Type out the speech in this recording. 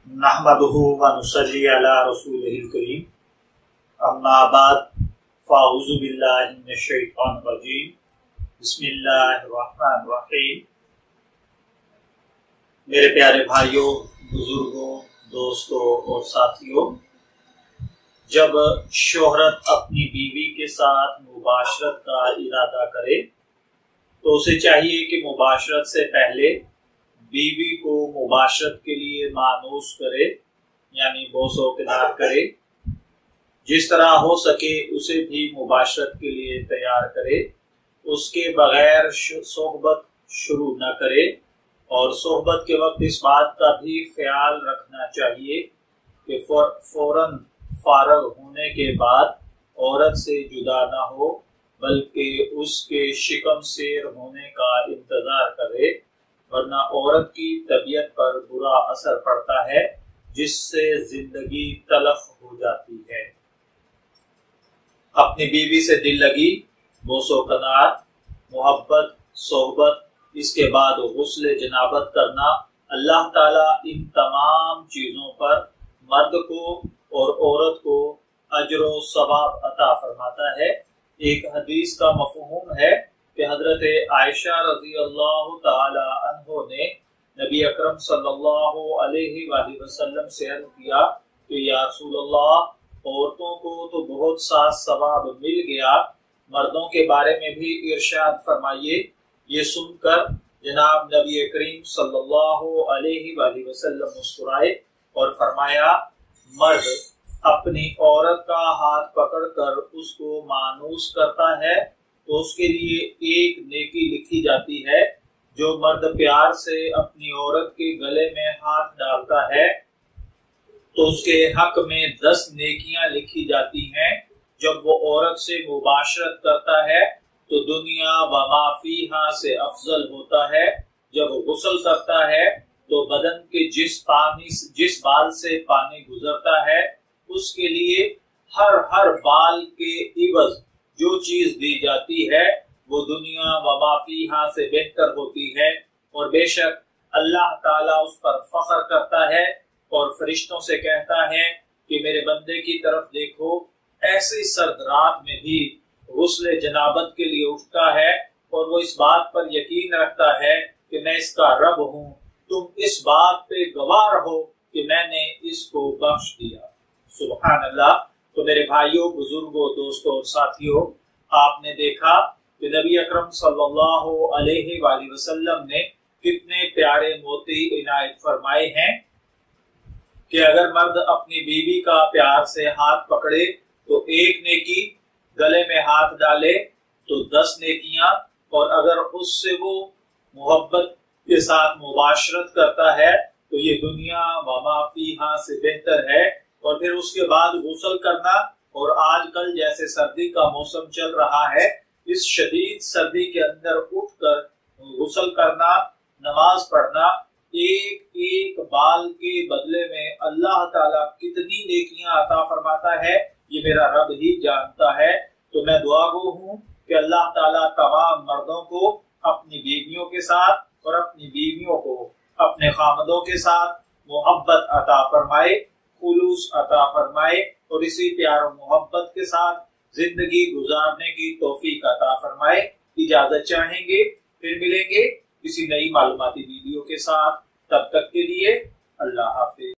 नहमदुहु व नुसल्ली अला रसूलिहिल करीम अम्मा बाद फ़अऊज़ु बिल्लाहि मिनश शैतानिर रजीम बिस्मिल्लाहिर रहमानिर रहीम। मेरे प्यारे भाइयों, बुजुर्गों, दोस्तों और साथियों, जब शोहरत अपनी बीवी के साथ मुबाशरत का इरादा करे तो उसे चाहिए कि मुबाशरत से पहले बीवी को मुबाशरत के लिए मानूस करे, यानी बोसो किनार करे। जिस तरह हो सके उसे भी मुबाशरत के लिए तैयार करे, उसके बगैर सोहबत शुरू न करे। और सोहबत के वक्त इस बात का भी ख्याल रखना चाहिए कि फौरन फारग होने के बाद औरत से जुदा न हो, बल्कि उसके शिकम शेर होने का इंतजार करे, वरना औरत की तबीयत पर बुरा असर पड़ता है, जिससे जिंदगी तलख हो जाती है। अपनी बीवी से दिल लगी, बोसो कनार, मोहब्बत, सोहबत, इसके बाद गुस्ल जनाबत करना, अल्लाह ताला इन तमाम चीजों पर मर्द को और औरत को अजर व सवाब अता फरमाता है। एक हदीस का मफहूम है कि हजरत आयशा रज़ी अल्लाह ताला अन्हो ने नबी अकरम सल्लल्लाहु अलैहि वसल्लम से अर्ज़ किया कि या रसूल अल्लाह, औरतों को तो बहुत सा सवाब मिल गया, मर्दों के बारे में भी इरशाद फरमाइए। ये सुनकर जनाब नबी करीम सल्लल्लाहु अलैहि वसल्लम मुस्कुराए और फरमाया, मर्द अपनी औरत का हाथ पकड़कर उसको मानूस करता है तो उसके लिए एक नेकी लिखी जाती है। जो मर्द प्यार से अपनी औरत के गले में हाथ डालता है तो उसके हक में 10 नेकियां लिखी जाती हैं। जब वो औरत से मुबाशरत करता है तो दुनिया व माफीहा से अफजल होता है। जब गुस्ल करता है तो बदन के जिस बाल से पानी गुजरता है उसके लिए हर बाल के इवज जो चीज दी जाती है वो दुनिया व माफीहा से बेहतर होती है। और बेशक अल्लाह ताला उस पर फख्र करता है और फरिश्तों से कहता है कि मेरे बंदे की तरफ देखो, ऐसी सर्द रात में भी गुस्ल जनाबत के लिए उठता है और वो इस बात पर यकीन रखता है कि मैं इसका रब हूँ, तुम इस बात पे गवाह रहो कि मैंने इसको बख्श दिया। सुभान अल्लाह। तो मेरे भाइयों, बुजुर्गों, दोस्तों और साथियों, आपने देखा कि नबी अकरम सल्लल्लाहु अलैहि वसल्लम ने कितने प्यारे मोती इनायत फरमाए हैं कि अगर मर्द अपनी बीवी का प्यार से हाथ पकड़े तो 1 नेकी, गले में हाथ डाले तो 10 नेकियां, और अगर उससे वो मोहब्बत के साथ मुबाशरत करता है तो ये दुनिया व मा फीहा से बेहतर है। और फिर उसके बाद गुस्ल करना, और आजकल जैसे सर्दी का मौसम चल रहा है, इस शदीद सर्दी के अंदर उठकर गुस्ल करना, नमाज पढ़ना, एक बाल के बदले में अल्लाह ताला कितनी नेकियां अता फरमाता है, ये मेरा रब ही जानता है। तो मैं दुआगो हूँ कि अल्लाह ताला तमाम मर्दों को अपनी बीवियों के साथ और अपनी बीवियों को अपने खामदों के साथ मोहब्बत अता फरमाए, खुलूस अता फरमाए, और इसी प्यार और मोहब्बत के साथ जिंदगी गुजारने की तौफीक अता फरमाए। इजाजत चाहेंगे, फिर मिलेंगे किसी नई मालूमाती वीडियो के साथ। तब तक के लिए अल्लाह हाफिज।